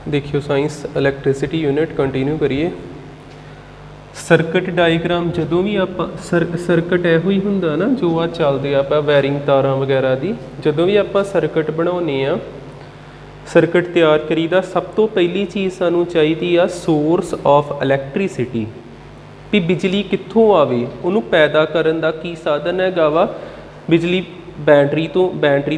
देखियो science electricity unit continue करिए। Circuit diagram जदों भी आप सर्किट इहो ही हुंदा ना जो आ चलदे आपां वायरिंग तारां वगैरह दी, जदों भी आपां सर्किट बनाउने आ, सर्किट तैयार करीदा, सब तो पहली चीज़ सानू चाहिदी आ सोर्स ऑफ इलैक्ट्रिसिटी, भी बिजली कित्थों आवे, उहनूं पैदा करन दा की साधन हैगा वा। बिजली बैटरी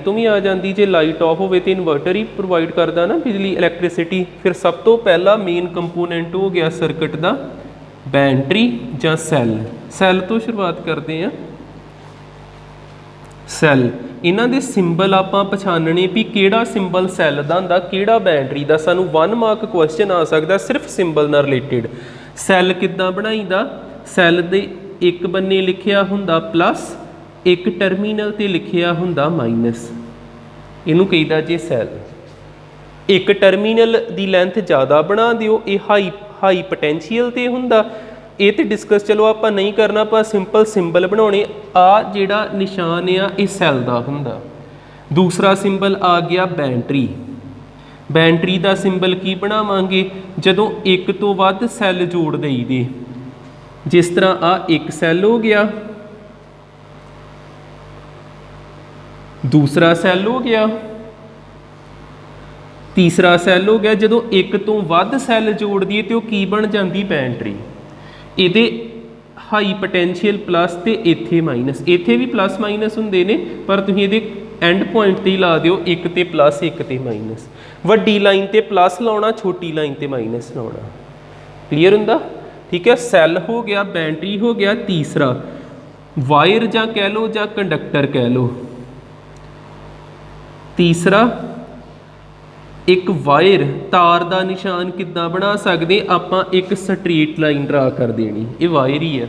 तो भी आ जाती, जे लाइट ऑफ हो तो इन्वर्टर ही प्रोवाइड करता ना बिजली इलैक्ट्रिसिटी। फिर सब तो पहला मेन कंपोनेंट हो गया सर्किट का बैटरी या सैल तो शुरुआत करते हैं। सैल इन्हां दे सिंबल आपां पछाणने भी किहड़ा सिंबल सैल दा हुंदा किहड़ा बैटरी दा, सानू 1 मार्क क्वेश्चन आ सकदा सिर्फ सिंबल नाल रिलेटेड। सैल किद्दां बनाईदा, सैल दे एक बन्ने लिखिया हुंदा प्लस, एक टर्मीनल ते लिखिया हुंदा माइनस, इनू कहीदा जे सैल। एक टर्मीनल दी लेंथ ज़्यादा बना दिओ, ये हाई पोटेंशियल ते हुंदा, ये तो डिस्कस चलो आपां नहीं करना, पर सिंपल सिंबल बनाने। आ जिहड़ा निशान आ ये सैल दा हुंदा। दूसरा सिंबल आ गया बैटरी, बैटरी का सिंबल की बनावांगे जदों एक तो वध सैल जोड़ देईदे, जिस तरह आ एक सैल हो गया, दूसरा सैल हो गया, तीसरा सैल हो गया। जदों एक तो वध सैल जोड़ दिए तो की बन जाती बैटरी। ये हाई पोटेंशियल प्लस तो इत्थे माइनस, इत्थे भी प्लस माइनस हुंदे ने, पर तुसीं इहदे एंड पॉइंट ते ला दिओ, एक ते प्लस एक ते माइनस। वड्डी लाइन ते प्लस लाउणा, छोटी लाइन ते माइनस लाउणा। क्लीयर हुंदा? ठीक है। सैल हो गया, बैटरी हो गया। तीसरा वायर जां कह लो जां कंडक्टर कह लो। तीसरा एक वायर तार का निशान किद्दां बना सकते, आपां एक स्ट्रेट लाइन ड्रा कर देनी, ये वायर ही है।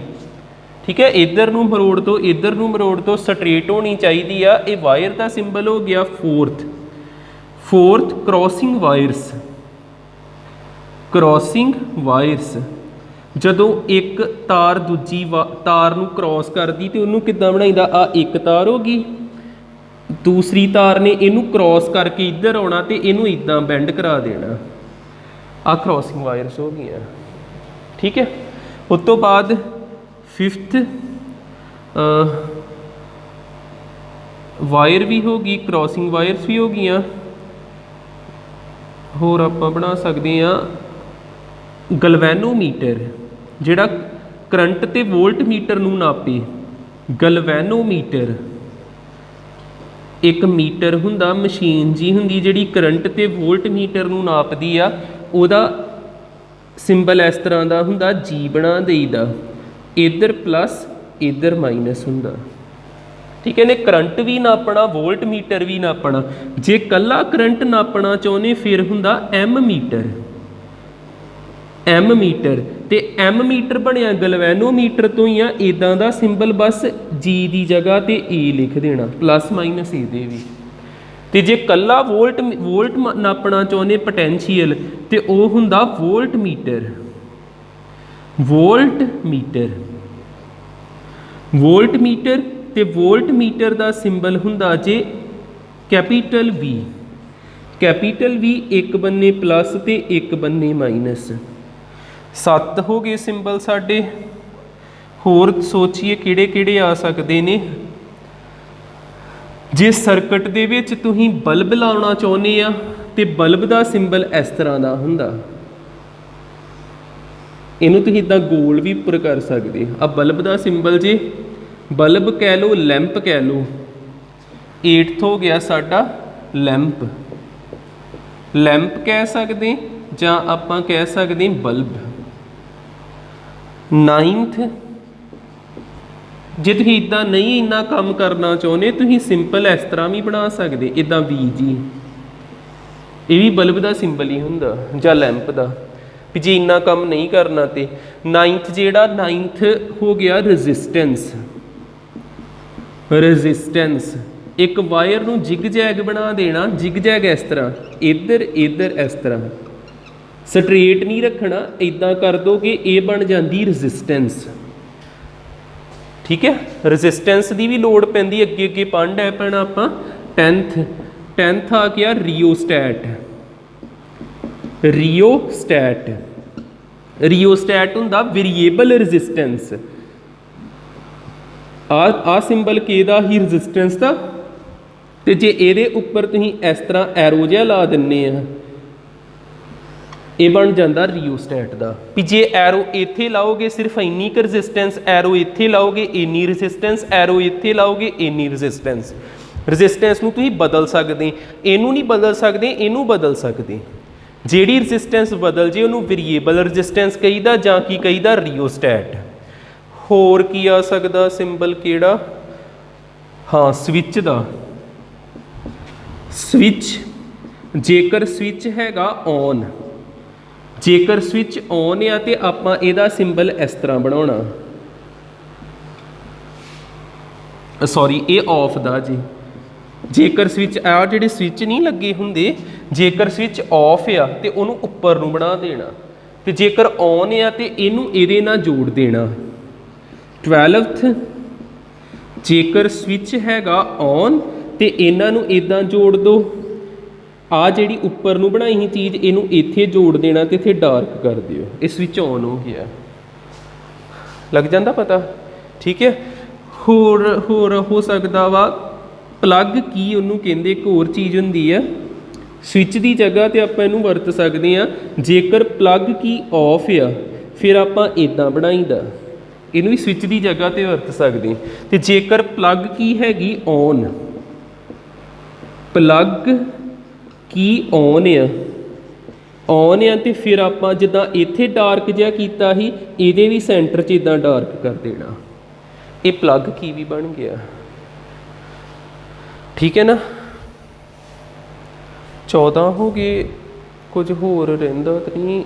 ठीक है। इधर नूं मरोड़ तो स्ट्रेट होनी चाहिए आ, ये वायर का सिंबल हो गया फोर्थ क्रॉसिंग वायरस। जदों एक तार दूजी तार नूं क्रॉस करदी तो उन्होंने किद्दां बनाईदा, आ एक तार होगी, दूसरी तार ने इनू क्रॉस करके इधर आना तो इनू इदां बेंड करा देना, आ क्रॉसिंग वायरस हो गई। ठीक है। उस तो बाद फिफ्थ वायर भी होगी, क्रॉसिंग वायरस भी हो गई। होर आपां बना सकते हैं गलवैनोमीटर, जिहड़ा करंट ते वोल्ट मीटर नूं नापे। गलवैनोमीटर एक मीटर हुंदा, मशीन जी हुंदी जिहड़ी करंट ते वोल्ट मीटर नूं नापदी आ, उहदा सिंबल इस तरह का हुंदा, जी बना देईदा, इधर प्लस इधर माइनस हुंदा। ठीक है ने। करंट भी नापना, वोल्ट मीटर भी नापना। जे कल्ला करंट नापना चाहुंदे फिर हुंदा एम मीटर ते एम मीटर बनया गलवैनोमीटर तो ही आ। इदां दा सिंबल बस जी की जगह ते ए लिख देना, प्लस माइनस इहदे भी। ते जे कल्ला वोल्ट नापना चाहुंदे पोटेंशियल ते ओह हुंदा वोल्ट मीटर ते वोल्ट मीटर का सिंबल हुंदा जे कैपिटल वी, एक बन्ने प्लस ते एक बन्ने माइनस। 7 हो गए सिंबल साडे। होर सोचिए किहड़े किहड़े आ सकते ने। जे सर्किट दे विच तुसीं बल्ब लाउणा चाहुंदे आ ते बल्ब का सिंबल इस तरह का हुंदा, इनू तुसीं इदां गोल भी उपर कर सकते। आ बल्ब का सिंबल जे बल्ब कह लो, लैंप कह लो। 8th हो गया साडा लैंप कह सकते जां आपां कह सकते बल्ब। 9th जे तुसीं इदां नहीं इन्ना काम करना चाहुंदे, तुसीं सिंपल इस तरह भी बना सकते, इदां वी जी, ये भी बल्ब का सिंबल ही हुंदा जां लैंप का, भी जे इन्ना काम नहीं करना तो। 9th जिहड़ा 9th हो गया रजिस्टेंस। एक वायर नूं जिग जैग बना देना, जिग जैग इस तरह, इधर इस तरह, स्ट्रेट नहीं रखना, इदां कर दो कि ये बन जाती रजिस्टेंस। ठीक है। रजिस्टेंस की भी लोड़ पैंदी, अगे पढ़ है पैना आपां। 10th आ गया रियोस्टैट। रिओस्टैट रिओस्टैट हुंदा वेरीएबल रजिस्टेंस आ सिंबल किहदा ही रजिस्टेंस दा ते जे इहदे उपर तुसीं इस तरह एरो जिहा ला दिंदे आ ये बन जाता रिओस्टैट का भी जे एरो इत्थे लाओगे सिर्फ इन्नी क रजिस्टेंस एरो इत्थे लाओगे इन्नी रजिस्टेंस एरो इत्थे लाओगे इन्नी रजिस्टेंस रजिस्टेंस नूं तुसीं बदल सकते इनू नहीं बदल सकते इनू बदल सकते जिहड़ी रजिस्टेंस बदल जे उन्होंने वेरीएबल रजिस्टेंस कहीदा जां की कहीदा रिओस्टैट। होर की आ सकदा सिंबल किहड़ा हाँ स्विच दा स्विच जेकर स्विच हैगा ऑन जेकर स्विच ऑन आ तो आपां इहदा सिंबल इस तरह बनाउणा सॉरी ये ऑफ दा जी जेकर स्विच आ जिहड़े स्विच नहीं लगे हुंदे जेकर स्विच ऑफ आ तो उन्होंने उपर नूं बना देना तो जेकर ऑन आ तो इनू इहदे नाल जोड़ देना 12th जेकर स्विच हैगा ऑन तो इन्हां नूं इदां जोड़ दो आ जिहड़ी उपर नूं बनाई ही चीज़ इनू इत्थे जोड़ देना तो इत्थे डार्क कर दिओ ये स्विच ऑन हो गया लग जाता पता ठीक है। होर होर हो सकता वा प्लग की उन्होंने कहते एक होर चीज़ हुंदी है स्विच की जगह तो आप इनू वरत सकते हैं जेकर प्लग की ऑफ आ फिर आप इदां बनाईदा इनू भी स्विच की जगह तो वरत सकते तो जेकर प्लग की हैगी ऑन प्लग की ऑन आ तो फिर आप जिदा इत्थे डार्क जिहा कीता ही इहदे भी सेंटर च इदां डार्क कर देना ये प्लग की भी बन गया ठीक है ना। 14 हो गए कुछ होर रहिंदा तो नहीं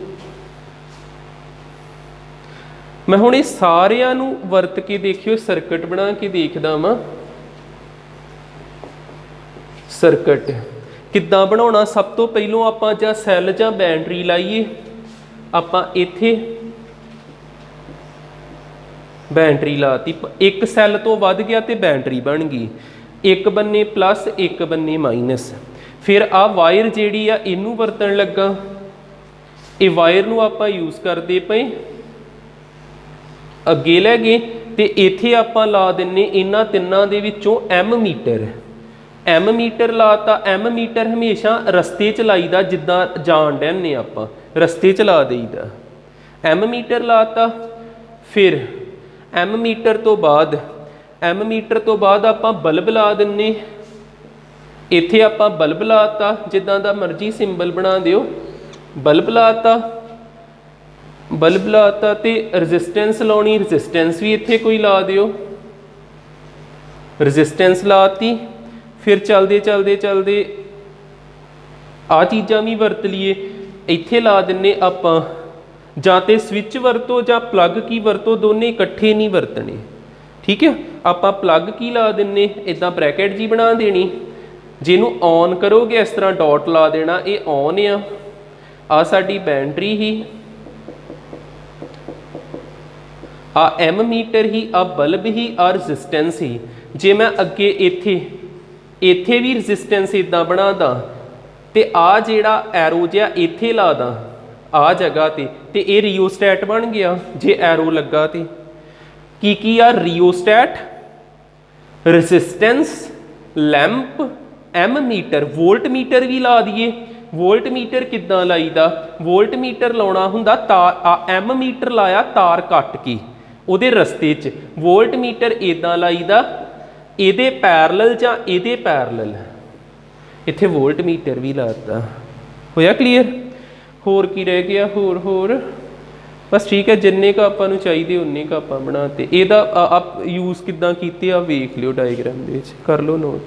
मैं हुण ये सारिਆਂ ਨੂੰ ਵਰਤ के देखियो सर्किट बना के देखदा वां सर्किट किद्दां बनाउणा सब तो पहलों आपां जां सैल जां बैटरी लाइए आपां इत्थे बैटरी लाती एक सैल तो वध गया तो बैटरी बन गई एक बन्ने प्लस एक बन्ने माइनस फिर आ वायर जिहड़ी आ इनू वरतन लगा ये वायर नूं आपां यूज़ करते पे अगे लै गए तो इत्थे आपां ला दिन्ने इन्हां तिन्नां दे विच्चों एम मीटर लाता एम मीटर हमेशा रस्ते च लाईदा जिद्दां जान डैने आपां रस्ते च ला देईदा एम मीटर लाता फिर एम मीटर तो बाद आपां बल्ब ला दिन्ने इत्थे आपां बल्ब लाता जिद्दां दा मर्जी सिंबल बना दिओ बल्ब लाता ते रजिस्टेंस लाउणी रजिस्टेंस भी इत्थे कोई ला दिओ रजिस्टेंस लाती फिर चलते आ चीज़ां भी वरत लीए इत्थे ला दिन्ने आपां जां ते स्विच वरतो जां प्लग की वरतो दोने इकट्ठे नहीं वरतने ठीक है। आपां प्लग की ला दिन्ने इदां ब्रैकेट जी बना देनी जिन्हों ऑन करोगे इस तरह डॉट ला देना ये ऑन आ साडी बैटरी ही आ एम मीटर ही आ बल्ब ही आ रजिस्टेंस ही जे मैं अगे इत्थे भी रजिस्टेंस इदां बना दा ते आ जिहड़ा एरो जिहा इत्थे ला दा आ जगह ते ये रिओस्टैट बन गया जे एरो लगा तो की आ rheostat resistance lamp ammeter voltmeter भी ला दिए वोल्ट मीटर किद्दां लाईदा वोल्ट मीटर लाउणा हुंदा तार एम मीटर लाया तार कट के उहदे रस्ते च वोल्ट मीटर इदां लाईदा इहदे पैरलल जां इहदे पैरलल इत्थे वोल्ट मीटर भी लाता होया क्लीयर। होर की रह गया होर बस ठीक है जिन्ने का आपां नूं चाहीदे उन्ने का आपां बनाते इहदा आप यूज़ किद्दां कीते आ वेख लिओ डायग्राम दे विच कर लो नोट।